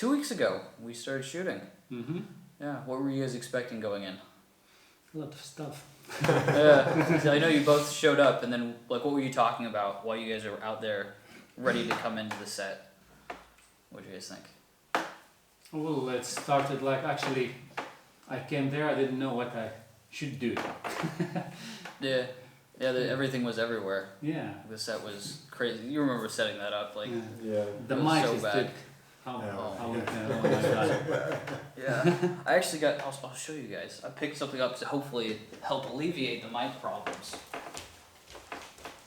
2 weeks ago we started shooting. Mm-hmm. Yeah. What were you guys expecting going in? A lot of stuff. Yeah. So I know you both showed up, and then like, what were you talking about while you guys are out there, ready to come into the set? What do you guys think? Well, it started like actually, I came there, I didn't know what I should do. Yeah. Yeah. Everything was everywhere. Yeah. The set was crazy. You remember setting that up, like. Yeah. The It was mic so is bad. thick. How Oh. oh my god. Yeah, I actually got. I'll show you guys. I picked something up to hopefully help alleviate the mic problems.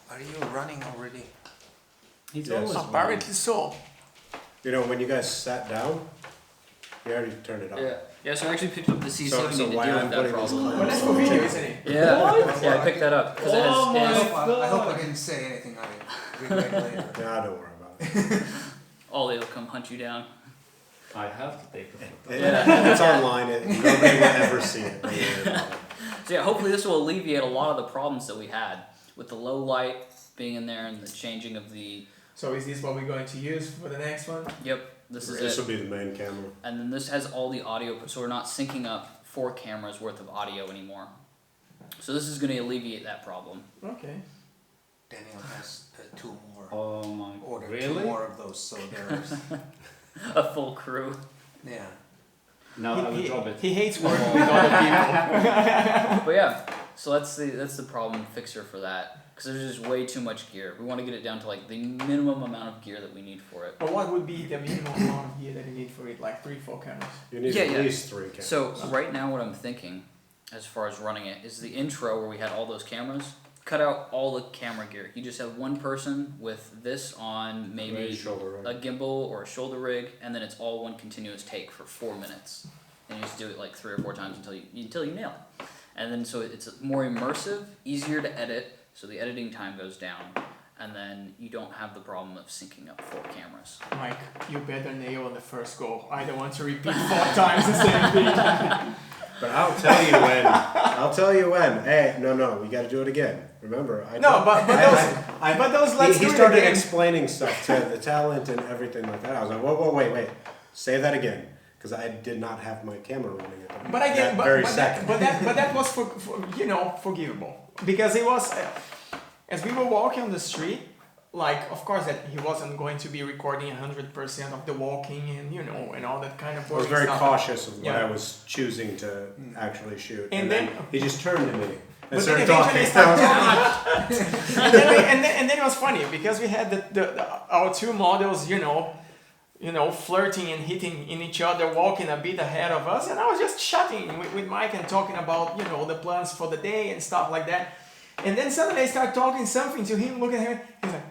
Are you running already? He's Yes. always Apparently so. You know, when you guys sat down, you already turned it off. Yeah. So I actually picked up the C7 So to deal why I'm with that putting this problem. clamp Well, that's for video, isn't it? Yeah. Yeah, I picked that up because Oh it my has I hope I didn't say anything I regret later. Yeah, don't worry about it. Ollie will come hunt you down. I have to take a photo. Yeah. It's online. Nobody will ever see it. Don't worry about it. So yeah, hopefully this will alleviate a lot of the problems that we had with the low light being in there and the changing of the. So is this what we're going to use for the next one? Yep. This is This it. will be the main camera. And then this has all the audio, so we're not syncing up 4 cameras worth of audio anymore. So this is going to alleviate that problem. Okay. Daniel has 2 more. Oh my. Ordered Really? 2 more of those, so there's A full crew. yeah. Now I will drop it. He hates working with other people. But yeah, so that's the problem fixer for that. Because there's just way too much gear. We want to get it down to like the minimum amount of gear that we need for it. But what would be the minimum amount of gear that you need for it? Like 3-4 cameras? You need Yeah, at yeah. least 3 cameras. So right now what I'm thinking, as far as running it, is the intro where we had all those cameras. Cut out all the camera gear. You just have one person with this on maybe Right shoulder, a right? gimbal or a shoulder rig, and then it's all one continuous take for 4 minutes. And you just do it like 3 or 4 times until you nail it. And then so it's more immersive, easier to edit, so the editing time goes down, and then you don't have the problem of syncing up 4 cameras. Mike, you better nail on the first go. I don't want to repeat 4 times the same thing. But I'll tell you when. I'll tell you when. Hey, no, we got to do it again. Remember? No, but those let's he do it started again. explaining stuff to the talent and everything like that. I was like, whoa, wait. Say that again. Because I did not have my camera running at the But again, that very but second. that was for forgivable because it was as we were walking on the street. Like, of course, that he wasn't going to be recording 100% of the walking and and all that kind of. I was boring very stuff. cautious of what Yeah. I was choosing to actually shoot. And And then- then he just turned to me and But then started eventually talking. started talking. and then it was funny because we had our 2 models, flirting and hitting in each other, walking a bit ahead of us, and I was just chatting with Mike and talking about the plans for the day and stuff like that. And then suddenly I start talking something to him, look at him, he's like,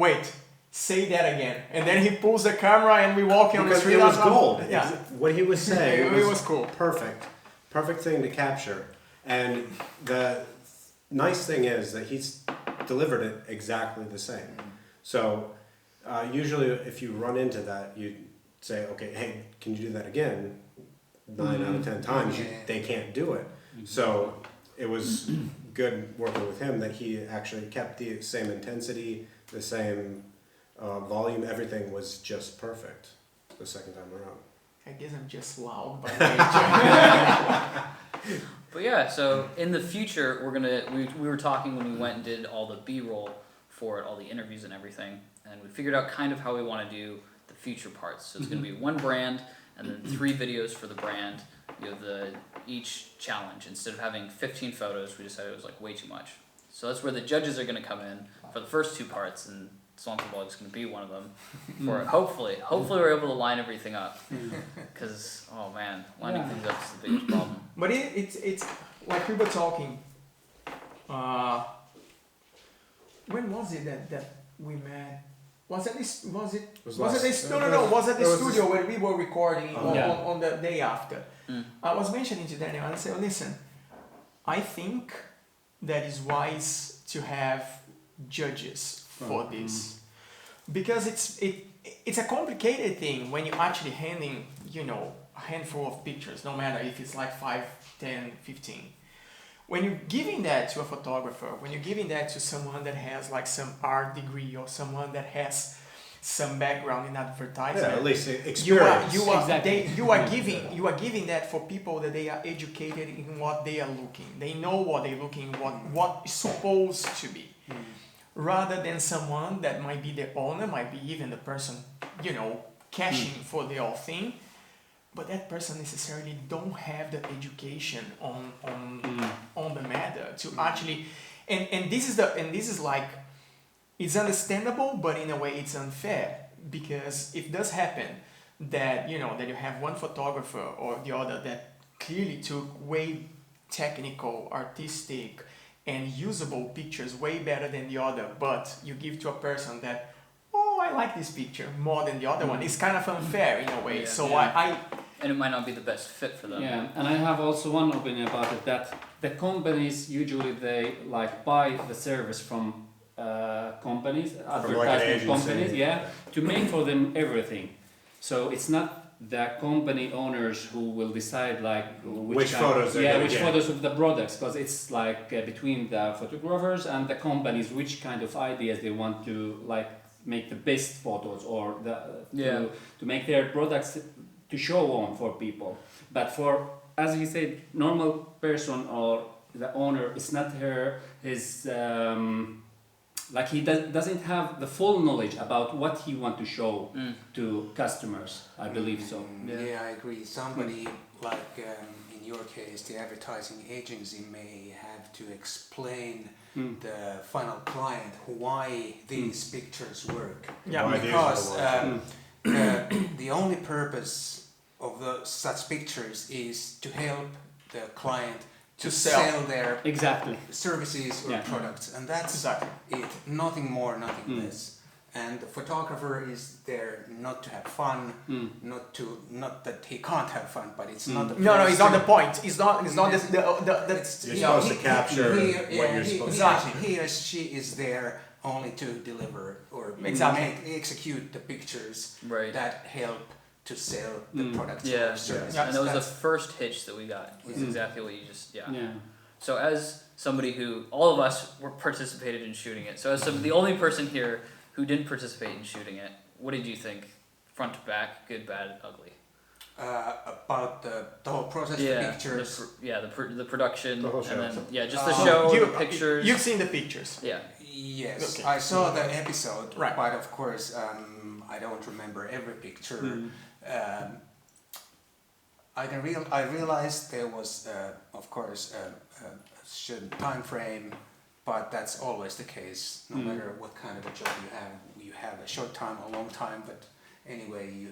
"Wait, say that again." And then he pulls the camera and we walk on the Because street. it was gold. Yeah, What he was saying it was cool. Perfect thing to capture. And the nice thing is that he's delivered it exactly the same. So usually if you run into that, you say, okay, hey, can you do that again? 9 out of 10 times, they can't do it. So it was good working with him that he actually kept the same intensity, the same volume, everything was just perfect the second time around. I guess I'm just loud by nature. But yeah, so in the future, we were talking when we went and did all the B-roll for it, all the interviews and everything, and we figured out kind of how we want to do the future parts. So it's going to be 1 brand, and then 3 videos for the brand. Each challenge. Instead of having 15 photos, we decided it was like way too much. So that's where the judges are going to come in for the first 2 parts, and Swampy Vlog is going to be one of them. For hopefully we're able to line everything up. Because oh man, lining things up is the biggest problem. But it's like we were talking. When was it that we met? Was it this? Was it? Was it this? No. Was it the studio where we were recording on the day after? I was mentioning to Daniel, and I said, "Listen, I think that is wise to have judges for this, because it's a complicated thing when you're actually handing a handful of pictures, no matter if it's like 5, 10, 15. When you're giving that to a photographer, when you're giving that to someone that has like some art degree or someone that has some background in advertising. Yeah, at least experience. Exactly. You are giving that for people that they are educated in what they are looking. They know what they're looking, what is supposed to be. Rather than someone that might be the owner, might be even the person, cashing for the whole thing, but that person necessarily don't have the education on the matter to actually, and this is like, it's understandable, but in a way it's unfair, because if it does happen that that you have one photographer or the other that clearly took way technical, artistic, and usable pictures way better than the other, but you give to a person that, oh, I like this picture more than the other one, it's kind of unfair in a way. Yeah. So Yeah. And it might not be the best fit for them. Yeah, and I have also one opinion about it, that the companies usually they like buy the service from companies, advertisement agency. companies, to make for them everything. So it's not the company owners who will decide like Which photos they're gonna which get. photos of the products, because it's like between the photographers and the companies which kind of ideas they want to like make the best photos or to make their products to show on for people. But for, as you said, normal person or the owner, it's not his like he doesn't have the full knowledge about what he want to show to customers. I believe so. Yeah, I agree. Somebody like in your case, the advertising agency may have to explain the final client why these pictures work. Yeah, Why Because these are the ones. the only purpose of such pictures is to help the client to sell their Exactly. services or products, and that's exactly. it. Nothing more, nothing less. And the photographer is there not to have fun, not that he can't have fun, but it's not. The No, it's not the place point. It's not the to- You're supposed to capture what you're supposed to Exactly. He or she is there only to deliver or execute the pictures Right. that help to sell the products Yeah. or services. Yeah. And that was the That's- first hitch that we got. Was exactly what you just Yeah. So as somebody who, all of us were participated in shooting it. So as the only person here who didn't participate in shooting it, what did you think? Front to back, good, bad, ugly. About the whole process, the pictures. The production, The whole show. and then just the show, the pictures. You've seen the pictures. Yeah. Yes, Okay. I saw the episode, Right. but of course I don't remember every picture. I realized there was, of course, a certain time frame, but that's always the case. No matter what kind of a job you have a short time or long time. But anyway, you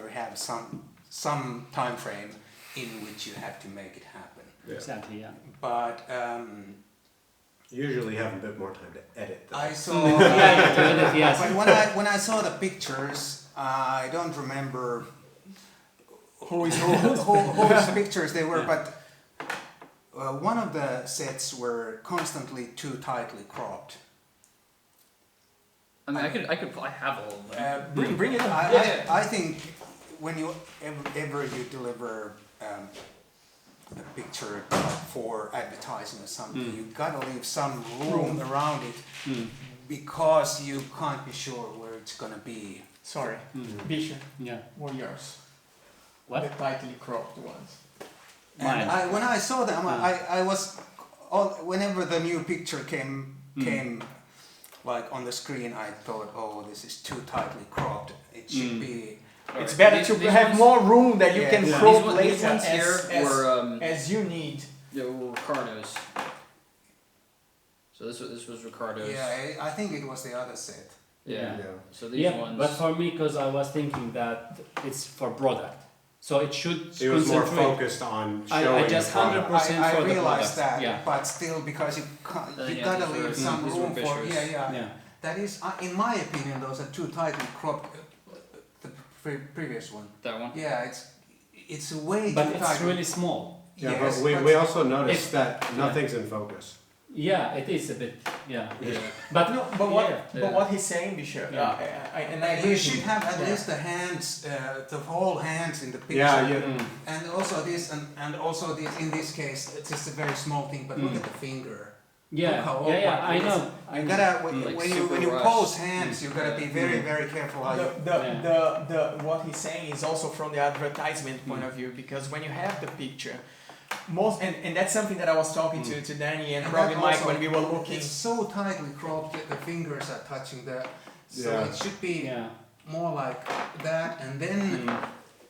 have some time frame in which you have to make it happen. Yeah. Exactly. Yeah. But Usually have a bit more time to edit. I saw. Yes. But when I saw the pictures, I don't remember whose pictures they were, but one of the sets were constantly too tightly cropped. I mean, I have all of them. Bring it up. I think when you ever you deliver a picture for advertising or something, you gotta leave some room around it because you can't be sure where it's gonna be. Sorry, Bisha, Yeah. what are yours? What? The tightly cropped ones. And Mine. when I saw them, I was whenever the new picture came like on the screen, I thought, oh, this is too tightly cropped. It should be. It's better to These have ones- more room that you can Yeah. crop These later ones here were as you need. they were Ricardo's. So this was Ricardo's. Yeah, I think it was the other set. Yeah. Yeah. So these Yeah, ones. but for me, because I was thinking that it's for product, so it should It was more concentrate. focused on showing I just the product. 100% I for the realized product. that, Yeah. but still, because you Yeah, gotta these leave were- some these were room for. vicious. Yeah. That is, in my opinion, those are too tightly cropped. The previous one. That one. Yeah, it's way But too it's tight. really small. Yeah, Yes, but we also noticed that nothing's in focus. Yeah, it is a bit. Yeah. Yeah. But No, but what yeah. but what he's saying, Bisha, and I agree You with should you. have at Yeah. least the hands, the whole hands in the picture. Yeah, yeah. And also this, and also this. In this case, it's just a very small thing. But look at the finger. Yeah, Look how yeah, yeah, awkward I it is. know. I You know. gotta when, Like when you super when you rushed. pose hands, you gotta be very very careful how you. The what he's saying is also from the advertisement point of view, because when you have the picture, most and that's something that I was talking to Danny and probably that Mike also- when we were looking. It's so tightly cropped that the fingers are touching the. So Yeah. it should be Yeah. more like that, and then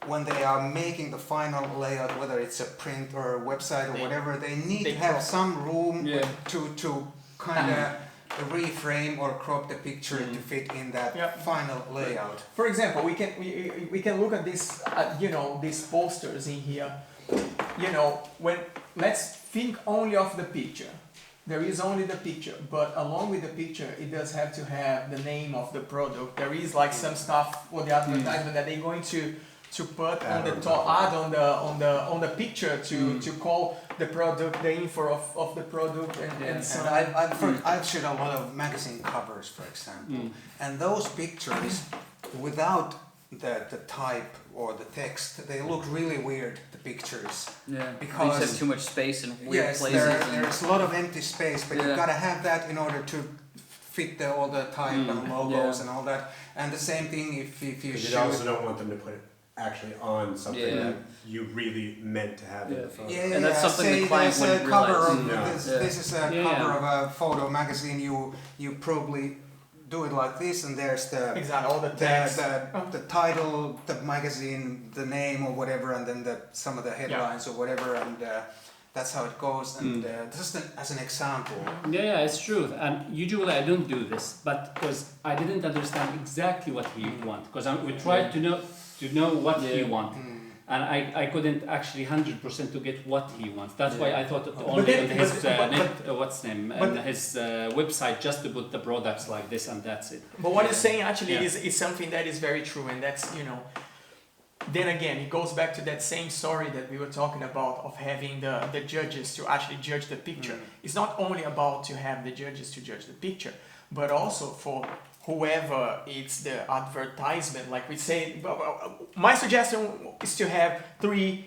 when they are making the final layout, whether it's a print or a website or They- whatever, they need they to have crop. some room Yeah. to kind of reframe or crop the picture to fit in that Yep. final layout. For example, we can look at this, these posters in here. When let's think only of the picture. There is only the picture, but along with the picture, it does have to have the name of the product. There is like some stuff for the advertisement that they're going to put on the top, add on the picture to call the product, the info of the product and so on. I've shot a lot of magazine covers, for example, and those pictures, without the type or the text, they look really weird. The pictures. Yeah. Because- They just have too much space in weird Yes, places. there's a lot of empty space, but Yeah. you've got to have that in order to fit all the type and logos Yeah. and all that. And the same thing if you Because shoot. you also don't want them to put it actually on something Yeah. that you really meant to have in the photo. Yeah, And that's yeah, something the say client there's a wouldn't cover realize. of No. this, Yeah. this is a Yeah. cover of a photo magazine. You probably do it like this, and there's the Exactly, all the text. the title, the magazine, the name or whatever, and then some of the headlines or whatever, and that's how it goes. And just as an example. Yeah, it's true. And usually I don't do this, but because I didn't understand exactly what he want. Because we tried to know what he Yeah. want, and I couldn't actually 100% to get what he wants. That's why I thought that only then- on his but- what's name but- and his website just to put the products like this and that's it. But what you're saying actually Yeah. is something that is very true, and that's then again it goes back to that same story that we were talking about of having the judges to actually judge the picture. It's not only about to have the judges to judge the picture, but also for whoever it's the advertisement. Like we say, my suggestion is to have 3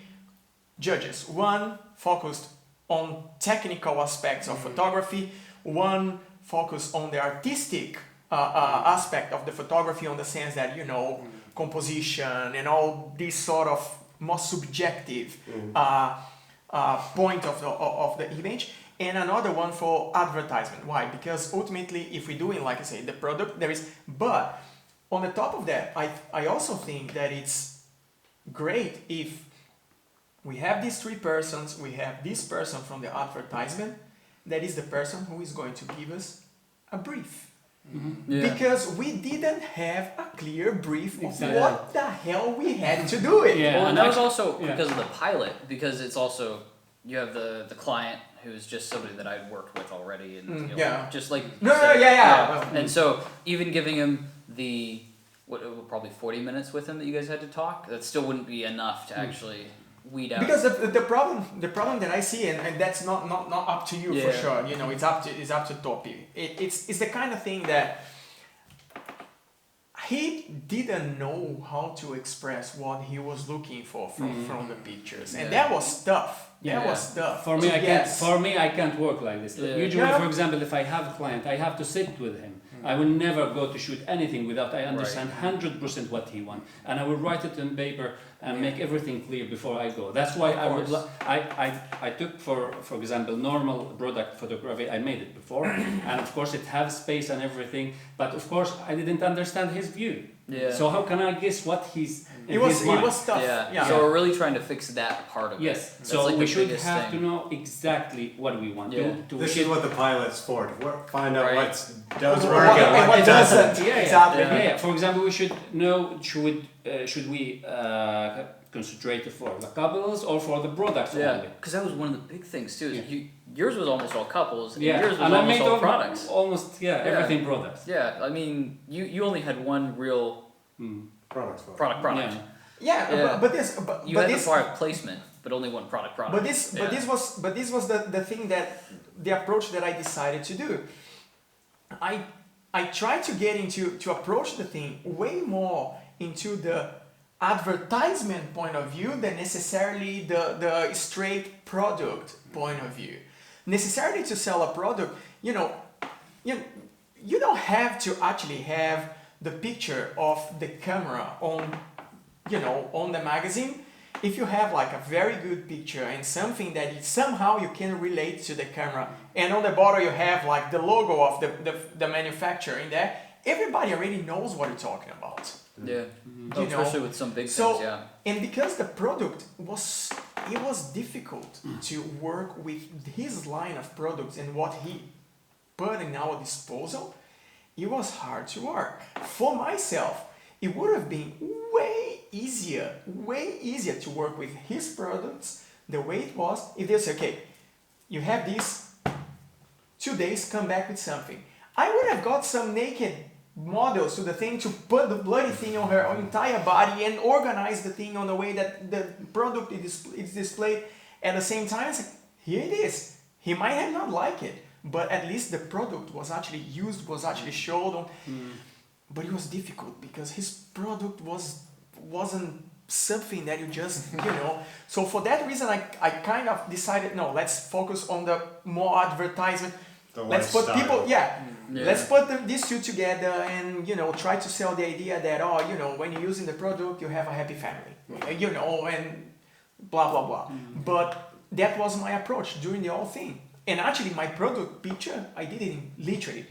judges. One focused on technical aspects of photography, one focused on the artistic aspect of the photography, on the sense that composition and all this sort of more subjective point of the image, and another one for advertisement. Why? Because ultimately, if we're doing, like I say, the product, there is. But on the top of that, I also think that it's great if we have these 3 persons. We have this person from the advertisement, that is the person who is going to give us a brief. Yeah. Because we didn't have a clear brief of Exactly. what the hell we had to do it. Yeah. Well, and and that was actually- also yeah. because of the pilot, because it's also you have the client who's just somebody that I'd worked with already, and yeah. just like No, you no, said, yeah. And so even giving him the probably 40 minutes with him that you guys had to talk, that still wouldn't be enough to actually weed out. Because the problem that I see, and that's not up to you for Yeah. sure. It's up to Topi. It's the kind of thing that he didn't know how to express what he was looking for from the pictures, and Yeah. that was tough. That Yeah. was tough. For me, Yes. I can't work like this. Yeah. Usually, Yeah. for example, if I have a client, I have to sit with him. I will never go to shoot anything without I understand 100% what he wants, and I will write it on paper and make everything clear before I go. That's why Of I would. course. I took for example normal product photography. I made it before, and of course it has space and everything. But of course I didn't understand his view. Yeah. So how can I guess what he's? in It was his mind? tough. yeah. So we're really trying to fix that part of it. Yes. That's So like we the should biggest have thing. to know exactly what we want. Yeah. This is what the pilot's for, to find out Right. what does What- work and what what doesn't. Yeah, Exactly. Yeah. For example, we should know should we concentrate for the couples or for the products Yeah, only? because that was one of the big things too. Is Yeah. yours was almost all couples, and Yeah, yours was and I almost made all products. almost everything products. Yeah, I mean, you only had one real Products for. product. Yeah. Yeah, Yeah. but this, You but had this, the product placement, but only one product. but this, Yeah. but this was the thing that the approach that I decided to do. I tried to get to approach the thing way more into the advertisement point of view than necessarily the straight product point of view. necessarily to sell a product, you know, you don't have to actually have the picture of the camera on, you know, on the magazine. If you have like a very good picture and something that somehow you can relate to the camera, and on the bottom you have like the logo of the manufacturer in there, everybody already knows what you're talking about. Yeah. You Oh, especially know, with some big so, things, yeah. And because the product was difficult to work with his line of products and what he put in our disposal, it was hard to work. For myself, it would have been way easier to work with his products the way it was if they say, okay, you have these 2 days, come back with something. I would have got some naked models to the thing to put the bloody thing on her entire body and organize the thing on the way that the product is displayed. At the same time, it's like, here it is. He might have not liked it, but at least the product was actually used, was actually showed on. But it was difficult because his product wasn't something that you just, you know. So for that reason, I kind of decided, no, let's focus on the more advertisement. Let's put people, let's put these two together and, you know, try to sell the idea that, oh, you know, when you're using the product, you have a happy family, you know, and blah, blah, blah. But that was my approach during the whole thing. And actually, my product picture, I did it in literally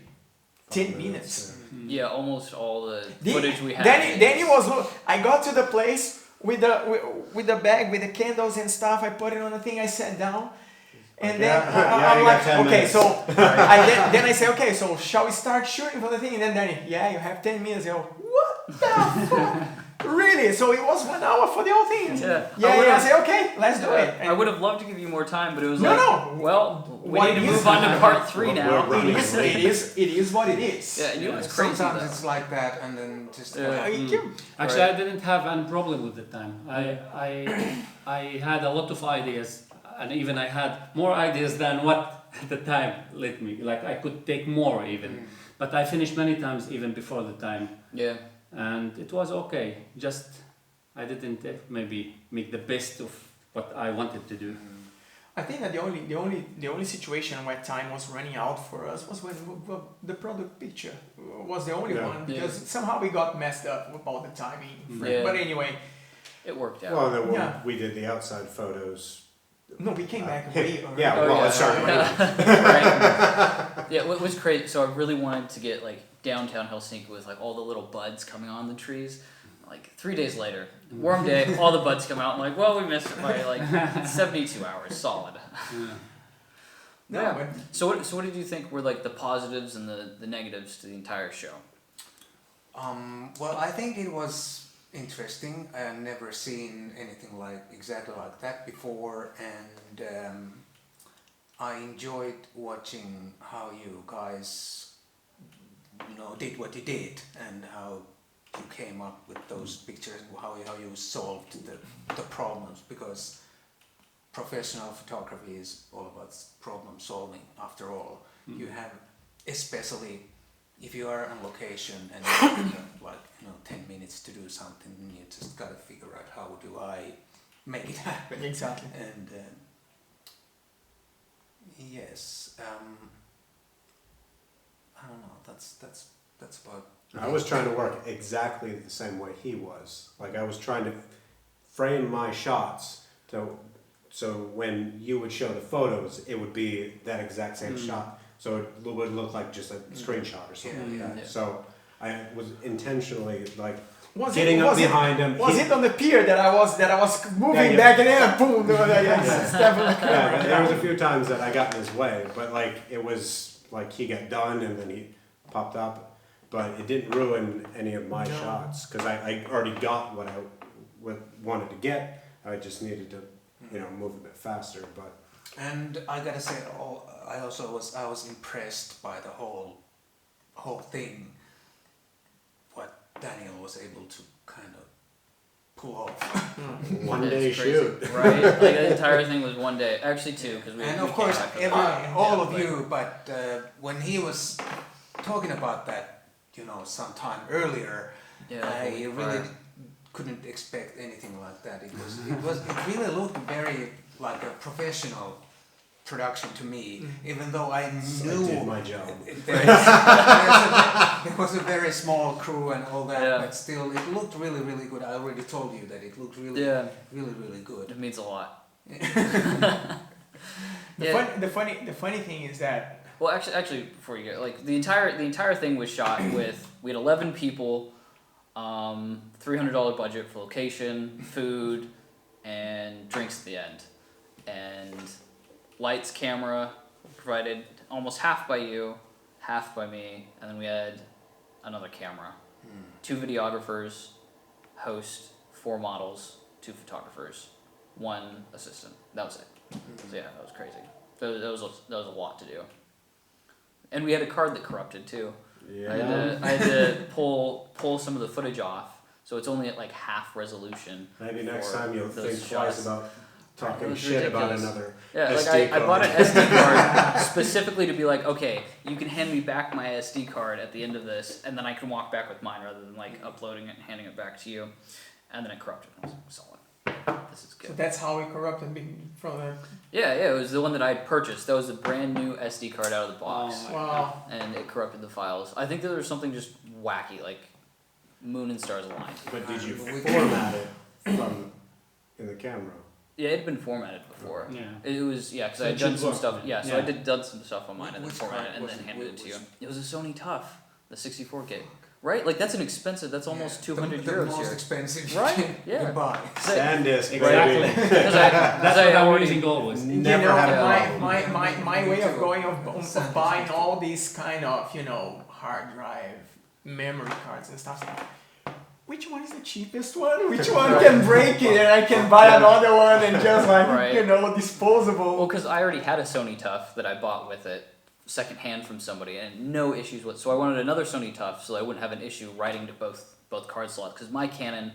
10 minutes. Yeah, almost all the footage we had. Then it was, look, I got to the place with the bag, with the candles and stuff, I put it on the thing, I sat down. And then I'm like, okay, so then I say, okay, so shall we start shooting for the thing? And then Danny, yeah, you have 10 minutes. I go, what the fuck? Really? So it was 1 hour for the whole thing? Yeah. I say, okay, let's do it. And I would have loved to give you more time, but it was well, we what need to it move is- on to part 3 now. it is what it is. Yeah, and you know, it's crazy. Sometimes though. it's like that, and then just Actually, I didn't have any problem with the time. I had a lot of ideas, and even I had more ideas than what the time let me. Like I could take more even, but I finished many times even before the time. Yeah. And it was okay. Just I didn't maybe make the best of what I wanted to do. I think that the only situation where time was running out for us was when the product picture was the only one, because somehow we got messed up about the timing. Yeah. But anyway, It worked out. Well, then we did the outside photos. no, we came back way early. Yeah, well, it started raining. Right. Yeah, what was crazy, so I really wanted to get like downtown Helsinki with like all the little buds coming on the trees. Like 3 days later, warm day, all the buds come out. I'm like, well, we missed it by like 72 hours, solid. No, Yeah. but So what did you think were like the positives and the negatives to the entire show? Well, I think it was interesting. I had never seen anything exactly like that before, and I enjoyed watching how you guys, you know, did what you did and how you came up with those pictures, how you solved the problems, because professional photography is all about problem solving after all. You have, especially if you are on location and you have 10 minutes to do something, you just gotta figure out how do I make it happen. exactly. And yes, I don't know. That's about. I was trying to work exactly the same way he was. Like I was trying to frame my shots so when you would show the photos, it would be that exact same shot. So it would look like just a screenshot or something like that. Yeah. So I was intentionally like Was getting up it, behind him. Was it on the pier that I was moving back and then boom? Step on the Yeah, camera. but there was a few times that I got in his way, but like it was like he got done and then he popped up, but it didn't ruin any of my shots because I already got what I wanted to get. I just needed to, move a bit faster. But And I gotta say, I was impressed by the whole thing. What Daniel was able to kind of pull off. one It's day crazy, shoot. right? Like the entire thing was 1 day, actually 2, because we. And we of course, came back from all that. of you, but when he was talking about that, some time earlier, Yeah, I a week really prior. couldn't expect anything like that. It really looked very like a professional production to me, even though I I knew did my job. it was a very small crew and all that, Yeah. but still, it looked really, really good. I already told you that it looked really, Yeah. really, really good. It means a lot. The funny thing is that Well, actually, before you go, like the entire thing was shot with we had 11 people, $300 budget for location, food, and drinks at the end, and lights, camera provided almost half by you, half by me, and then we had another camera, 2 videographers, host, 4 models, 2 photographers, 1 assistant. That was it. So yeah, that was crazy. That was a lot to do. And we had a card that corrupted too. Yeah. I had to pull some of the footage off, so it's only at like half resolution. Maybe next for time you'll those think shots. twice about It talking was shit about ridiculous. another Yeah, like SD I bought an card. SD card specifically to be like, okay, you can hand me back my SD card at the end of this, and then I can walk back with mine rather than like uploading it and handing it back to you. And then it corrupted. I was like, solid. This is so good. that's how we corrupted from the Yeah, it was the one that I had purchased. That was a brand new SD card out of the box. Oh. wow. And it corrupted the files. I think there was something just wacky, like moon and stars aligned. But did you We- format it from in the camera? Yeah, it had been formatted before. Yeah. It was, yeah, because So I it had done should some work, stuff. yeah. Yeah, so Yeah. I done some stuff on mine and then Which formatted card it and was then it? handed it to you. Which- It was a Sony Tough, the 64 gig. Right? Like that's an expensive. That's almost 200 the euros most here. expensive Right? you Yeah. can buy. SanDisk, Exactly. baby. Because That's what I'm already. using always. Never you know, had a my, problem. my way of going of Something. buying all these kind of hard drive memory cards and stuff. Which one is the cheapest one? Which one can break it and I can buy another one and just like Right. disposable? Well, because I already had a Sony Tough that I bought with it, secondhand from somebody, and no issues with. So I wanted another Sony Tough so I wouldn't have an issue writing to both card slots. Because my Canon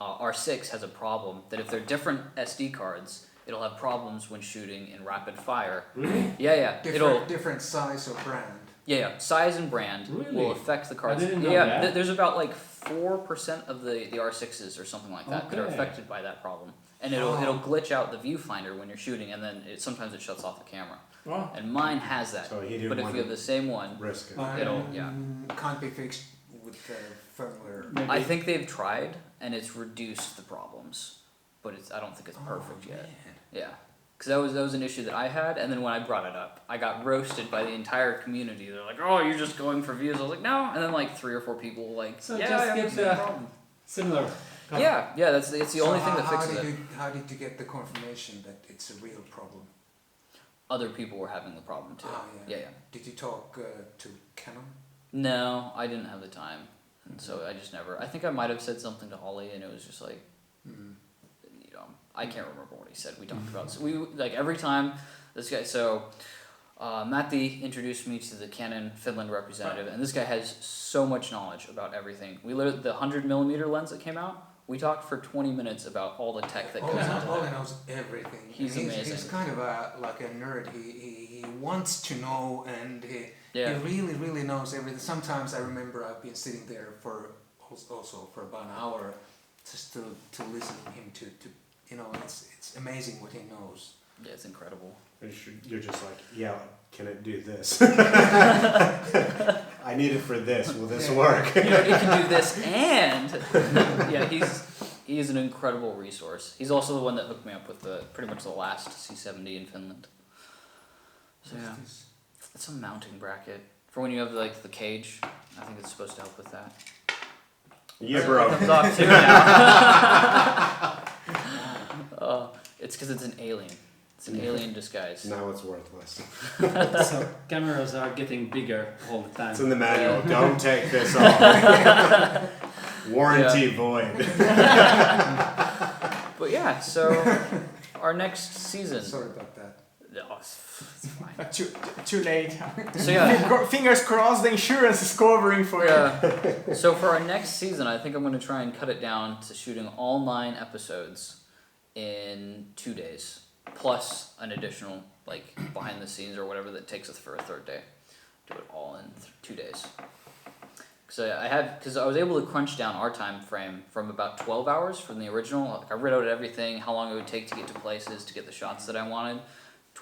R6 has a problem that if they're different SD cards, it'll have problems when shooting in rapid fire. Really? Yeah, it'll. Different size or brand. Yeah, size and brand Really? will affect the cards. I didn't know yeah, that. there's about like 4% of the R6s or something like that that are Okay. affected by that problem, and it'll glitch out the viewfinder when you're shooting, and then sometimes it shuts off the camera. Wow. And mine has that, So he didn't but if want you have to the same one, risk it. It'll- yeah. Can't be fixed with firmware. Maybe. I think they've tried and it's reduced the problems, but I don't think it's perfect yet. Yeah, because that was an issue that I had, and then when I brought it up, I got roasted by the entire community. They're like, "Oh, you're just going for views." I was like, "No," and then like 3 or 4 people were like, So "Yeah, just I have get the same the- problem." Similar. Yeah, that's it's the only thing that how fixes did it. how did you get the confirmation that it's a real problem? Other people were having the problem too. Ah, Yeah, yeah. yeah. Did you talk to Canon? No, I didn't have the time, and so I just never. I think I might have said something to Ollie, and it was just like, I can't remember what he said. We talked about so we like every time this guy. So Matti introduced me to the Canon Finland representative, and this guy has so much knowledge about everything. We learned the 100mm lens that came out. We talked for 20 minutes about all the tech that goes into Ollie that. knows everything. He's amazing. He's kind of like a nerd. He wants to know, and he Yeah. really, really knows everything. Sometimes I remember I've been sitting there for about an hour just to listen to him to it's amazing what he knows. Yeah, it's incredible. You're just like, yeah, can it do this? I need it for this. Will this work? You know, it can do this, and yeah, he is an incredible resource. He's also the one that hooked me up with pretty much the last C70 in Finland. So yeah, it's a mounting bracket for when you have like the cage. I think it's supposed to help with that. Yeah, It bro. comes off too now. It's because it's an alien. It's an alien disguise. Now it's worthless. So cameras are getting bigger all the It's time. in the manual. Don't take this off. Warranty void. But yeah, so our next season. Sorry about that. Oh, it's fine. Too late. So yeah. Fingers crossed, the insurance is covering for you. Yeah. So for our next season, I think I'm going to try and cut it down to shooting all 9 episodes in 2 days, plus an additional like behind the scenes or whatever that takes us for a 3rd day. Do it all in 2 days. Because I was able to crunch down our time frame from about 12 hours from the original. Like I wrote out everything, how long it would take to get to places, to get the shots that I wanted.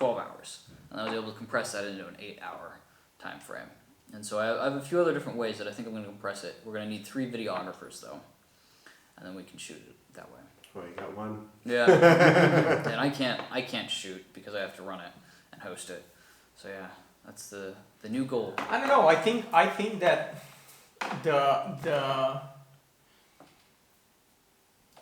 12 hours. And I was able to compress that into an 8-hour time frame. And so I have a few other different ways that I think I'm going to compress it. We're going to need 3 videographers though, and then we can shoot it that way. Well, you got one. Yeah. And I can't shoot because I have to run it and host it. So yeah, that's the new goal. I don't know. I think that the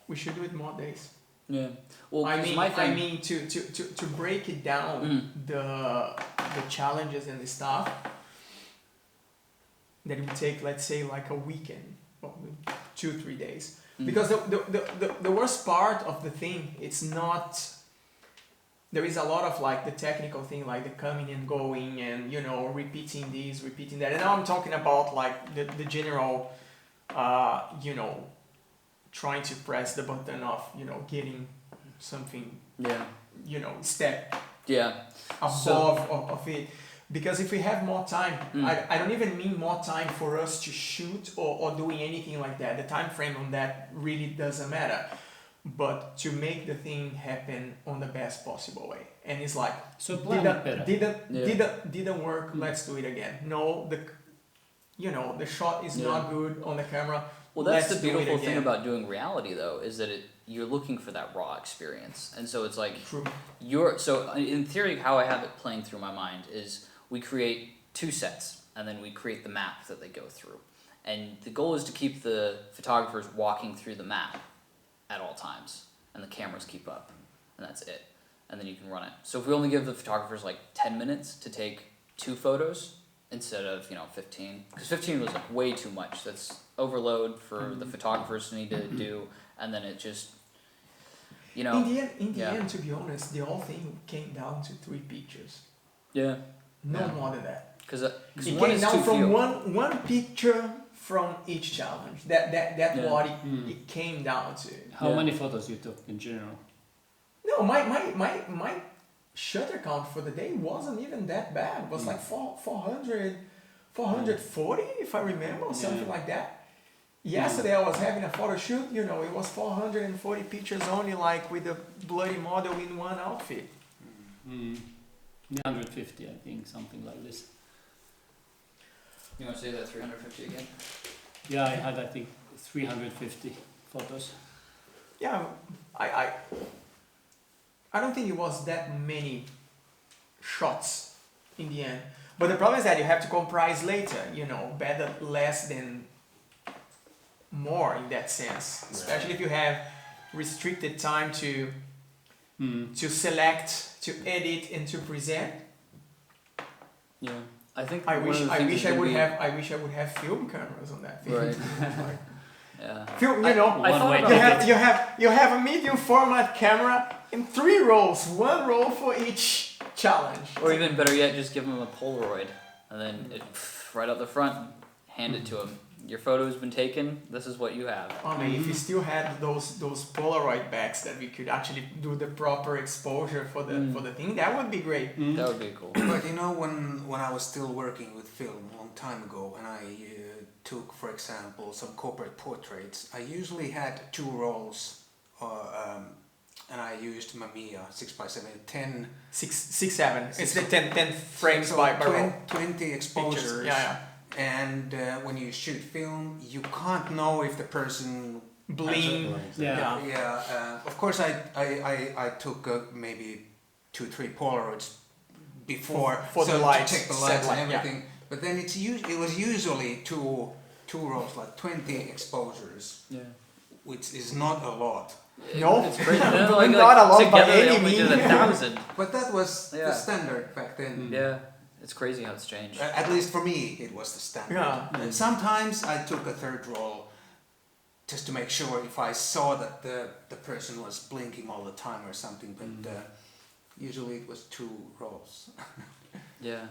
we should do it more days. Yeah. Well, I 'cause mean, my thing, I mean to break it down, the challenges and the stuff that would take, let's say, like a weekend, or 2-3 days. Because the worst part of the thing, it's not. There is a lot of like the technical thing, like the coming and going, and you know, repeating this, repeating that. And now I'm talking about like the general, you know, trying to press the button of, you know, getting something, yeah. you know, step Yeah. above of it. Because if we have more time, I don't even mean more time for us to shoot or doing anything like that. The time frame on that really doesn't matter. But to make the thing happen on the best possible way. And it's like, So plan it better. didn't work, let's do it again. No, the shot is not good on the camera. Well, that's let's the do it beautiful thing again. about doing reality, though, is that you're looking for that raw experience, and so it's like True. so in theory, how I have it playing through my mind is we create 2 sets, and then we create the map that they go through, and the goal is to keep the photographers walking through the map at all times, and the cameras keep up, and that's it, and then you can run it. So if we only give the photographers like 10 minutes to take 2 photos instead of 15, because 15 was like way too much. That's overload for the photographers to need to do, and then it just In the end, to be honest, the whole thing came down to 3 pictures. yeah, No Yeah. more than that. because It one came is down too from few. one picture from each challenge. That Yeah. what it came down to. How Yeah. many photos you took in general? No, my shutter count for the day wasn't even that bad. It was like 440 if I remember, or something like that. Yesterday I was having a photo shoot, it was 440 pictures only, like with a bloody model in one outfit. 150, I think, something like this. You want to say that 350 again? Yeah, I had, I think, 350 photos. Yeah, I don't think it was that many shots in the end. But the problem is that you have to comprise later, better less than more in that sense. Especially if you have restricted time to select, to edit, and to present. Yeah, I think I one wish of the I things wish is I gonna would be- have film cameras on that thing. Right. Like, Yeah. film, I One thought way about to you have a medium format camera in 3 rolls, 1 roll for each challenge. Or even better yet, just give them a Polaroid, and then right up the front, hand it to them. Your photo has been taken. This is what you have. I mean, if we still had those Polaroid bags that we could actually do the proper exposure for the thing, that would be great. That would be cool. But when I was still working with film a long time ago, and I took, for example, some corporate portraits, I usually had 2 rolls, and I used Mamiya 6x7, 10. 7. It's the 10 frames by roll. 20 exposures. Pictures. Yeah. And when you shoot film, you can't know if the person Bling. Yeah. Yeah, of course I took maybe 2-3 Polaroids before For the to lights, check the set lights light, and yeah. everything. But then it was usually two rolls, like 20 exposures, Yeah. which is not a lot. No, It's crazy. Not a lot by together they any only did means. 1,000. But that was Yeah. the standard back then. Yeah, it's crazy how it's changed. At least for me, it was the standard. Yeah. And sometimes I took a 3rd roll just to make sure if I saw that the person was blinking all the time or something. But usually it was 2 rolls, Yeah,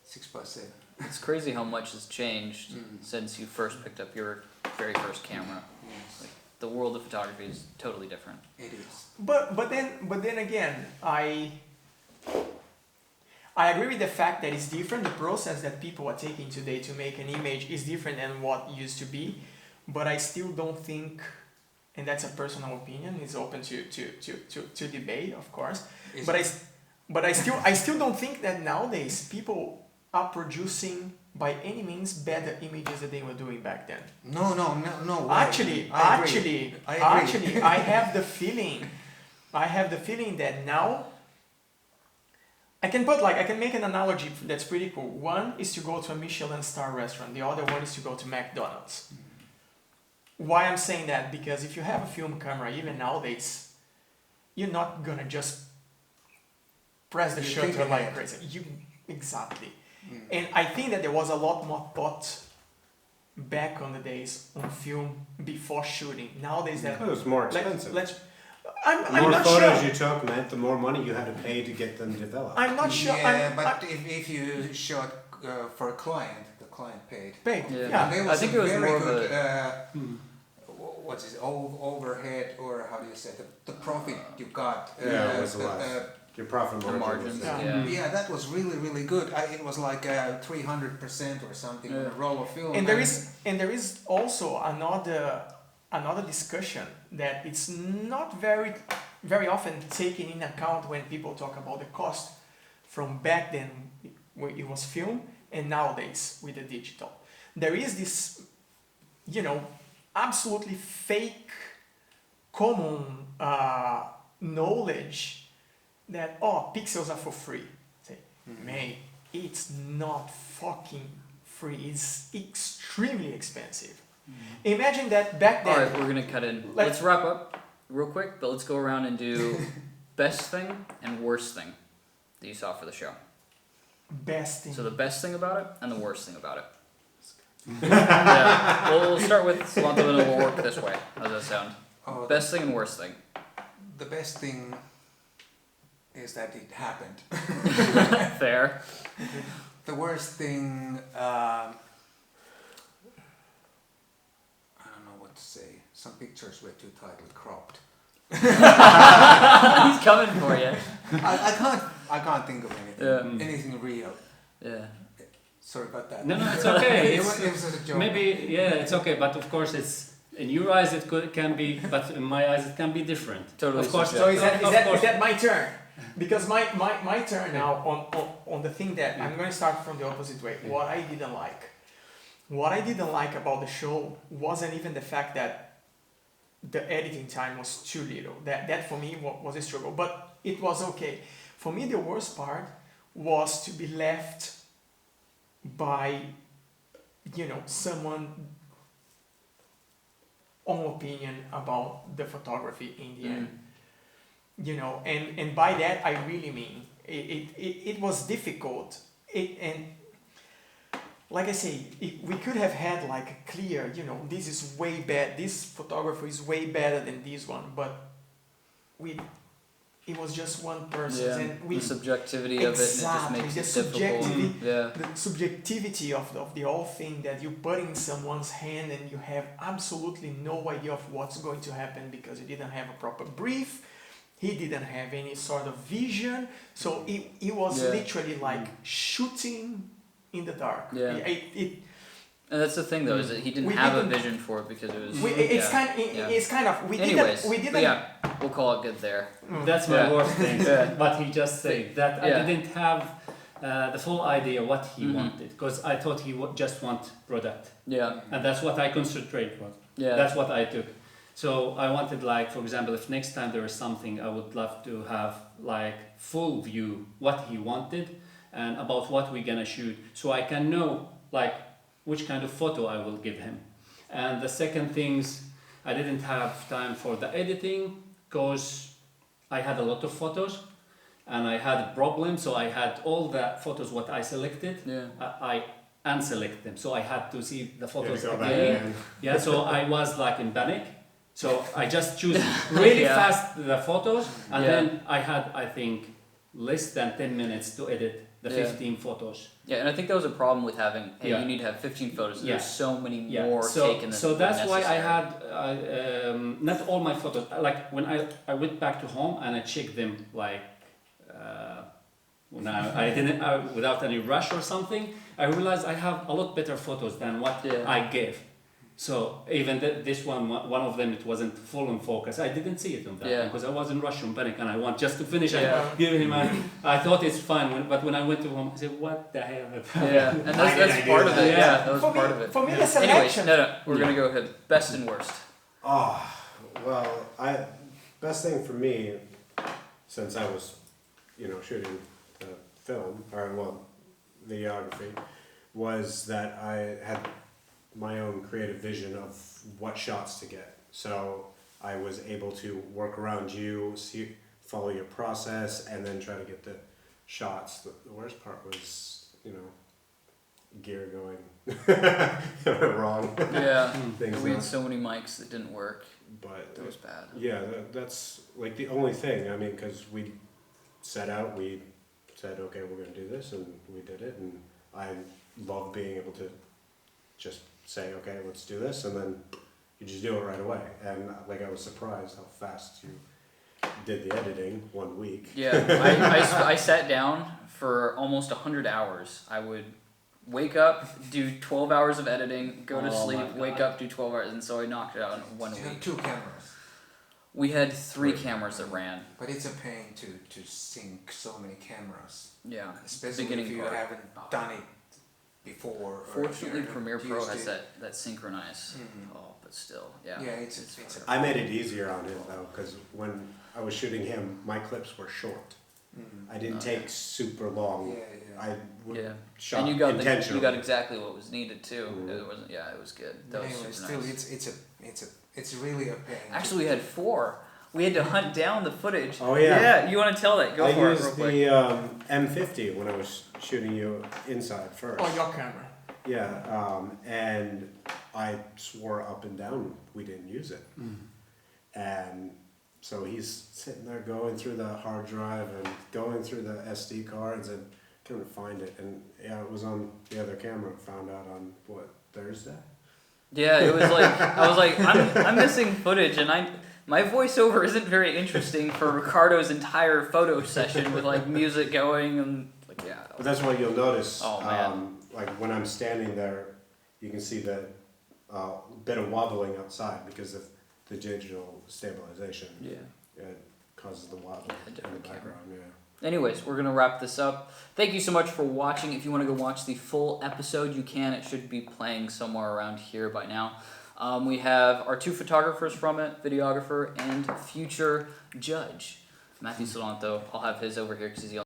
6x7. it's crazy how much has changed since you first picked up your very first camera. Yes, The world of photography is totally different. it is. but then again, I agree with the fact that it's different. The process that people are taking today to make an image is different than what used to be. But I still don't think, and that's a personal opinion, it's open to debate, of course. Is But it? But I still don't think that nowadays people are producing by any means better images than they were doing back then. No way. Actually, I agree. I have the feeling that now I can make an analogy that's pretty cool. One is to go to a Michelin star restaurant. The other one is to go to McDonald's. Why I'm saying that? Because if you have a film camera, even nowadays, you're not gonna just press the You shutter think like ahead. crazy. Exactly. And I think that there was a lot more thought back on the days on film before shooting. Nowadays that It was more expensive. I'm the more not photos sure. you took meant the more money you had to pay to get them developed. I'm not sure. Yeah, but if you shot for a client, the client paid. Paid. Yeah. Yeah. There I was think a it was very more of good, a- what's it, overhead, or how do you say, the profit you got. Yeah, it was less. Your profit The margin was margins, less. yeah. Yeah, that was really, really good. It was like 300% or something on a Yeah. roll of film. And there is also another discussion that it's not very often taken in account when people talk about the cost from back then when it was film and nowadays with the digital. There is this, absolutely fake common knowledge that pixels are for free. Say, man, it's not fucking free. It's extremely expensive. Imagine that back then. Alright, we're gonna cut in. Like- Let's wrap up real quick, but let's go around and do best thing and worst thing that you saw for the show. Best thing. So the best thing about it and the worst thing about it. Yeah. We'll start with Salento and we'll work this way. How does that sound? Oh, Best thing and worst thing. the best thing is that it happened. Fair. The worst thing, I don't know what to say. Some pictures were too tightly cropped. He's coming for you. I can't think of anything. Yeah. Anything real. Yeah. Sorry about that. No, it's okay. it was a joke. Maybe, yeah, it's okay, but of course it's, in your eyes it can be, but in my eyes it can be different. Totally Of course, So is of that course. my turn? Because my turn now on the thing that I'm going to start from the opposite way. What I didn't like. What I didn't like about the show wasn't even the fact that the editing time was too little. That for me was a struggle, but it was okay. For me, the worst part was to be left by, someone own opinion about the photography in the end. And by that I really mean it was difficult. And like I say, we could have had like a clear, this is way bad, this photographer is way better than this one, but it was just one person, Yeah. and The subjectivity of it, and it just Exactly, makes the it difficult. subjectivity. Yeah. the subjectivity of the whole thing, that you put in someone's hand and you have absolutely no idea of what's going to happen because you didn't have a proper brief, he didn't have any sort of vision, so it was Yeah. literally like shooting in the dark. Yeah. And that's the thing though, is that he didn't We have a didn't- vision for it because it was. It's yeah. kind of we Anyways, didn't but yeah, we'll call it good there. That's my Yeah. worst thing. Yeah. But he just said that Yeah. I didn't have the full idea what he Mhm. wanted, because I thought he would just want product, Yeah. and that's what I concentrate on. Yeah. That's what I took. So I wanted, like, for example, if next time there is something, I would love to have like full view what he wanted and about what we're gonna shoot, so I can know like which kind of photo I will give him. And the second things, I didn't have time for the editing because I had a lot of photos and I had a problem. So I had all the photos what I selected, Yeah. I unselect them. So I had to see the photos go back again. again. Yeah, so I was like in panic. So I just choose really Yeah. fast the photos, and Yeah. then I had, I think, less than 10 minutes to edit the Yeah. 15 photos. Yeah, and I think that was a problem with having. Hey, Yeah. you need to have 15 photos. And Yeah. There's so many Yeah, more taken than so that's why I necessary. had not all my photos. Like when I went back to home and I checked them, like when I didn't without any rush or something, I realized I have a lot better photos than what Yeah. I gave. So even this one of them, it wasn't full in focus. I didn't see it on that Yeah. because I was in Russian panic and I want just to finish Yeah. and give him. I thought it's fine, but when I went to home, I said, "What the hell?" Yeah, and Why did I that's do part of that? it. Yeah. Yeah, that was For me, part of it. for me, the Anyways, selection. no, we're gonna go ahead. Best and worst. Oh, well, best thing for me, since I was, shooting the film, or well, videography, was that I had my own creative vision of what shots to get. So I was able to work around you, follow your process, and then try to get the shots. The worst part was, gear going wrong. Yeah, Things we had not- so many mics that didn't work. But That was bad. yeah, that's like the only thing. I mean, because we set out, we said, okay, we're going to do this, and we did it. And I love being able to just say, okay, let's do this, and then you just do it right away. And like I was surprised how fast you did the editing 1 week. Yeah, I sat down for almost 100 hours. I would wake up, do 12 hours of editing, go to Oh sleep, my God. wake up, do 12 hours, and so I knocked it out in 1 You have week. 2 cameras, We had 3 cameras that ran. but it's a pain to sync so many cameras, Yeah, especially beginning if you part. haven't done it before. or if Fortunately, you're Premiere not Pro used has to it. that synchronize. Mhm. Oh, but still, yeah. Yeah, it's a. I made it easier on him though, because when I was shooting him, my clips were short. Mhm. I didn't Oh, take super long. Yeah, yeah. I would Yeah, shot and you got intentionally. you got exactly what was needed too. Mhm. It wasn't. Yeah, it was good. That But was anyway, super still, nice. it's really a pain. to- Actually, we had 4. We had to hunt down the footage. Oh yeah. Yeah, you want to tell that? Go I for it used real quick. the M50 when I was shooting you inside first. Oh, your camera. Yeah, and I swore up and down we didn't use it. And so he's sitting there going through the hard drive and going through the SD cards and couldn't find it. And yeah, it was on the other camera. Found out on what, Thursday? Yeah, it was like I was like I'm missing footage, and my voiceover isn't very interesting for Ricardo's entire photo session with like music going and like yeah. But that's what you'll notice. Oh, man. Like when I'm standing there, you can see the bit of wobbling outside because of the digital stabilization. Yeah. It causes the wobble A in the different camera. background. Yeah. Anyways, we're gonna wrap this up. Thank you so much for watching. If you want to go watch the full episode, you can. It should be playing somewhere around here by now. We have our 2 photographers from it, videographer and future judge, Matthew Solanto. I'll have his over here because he's the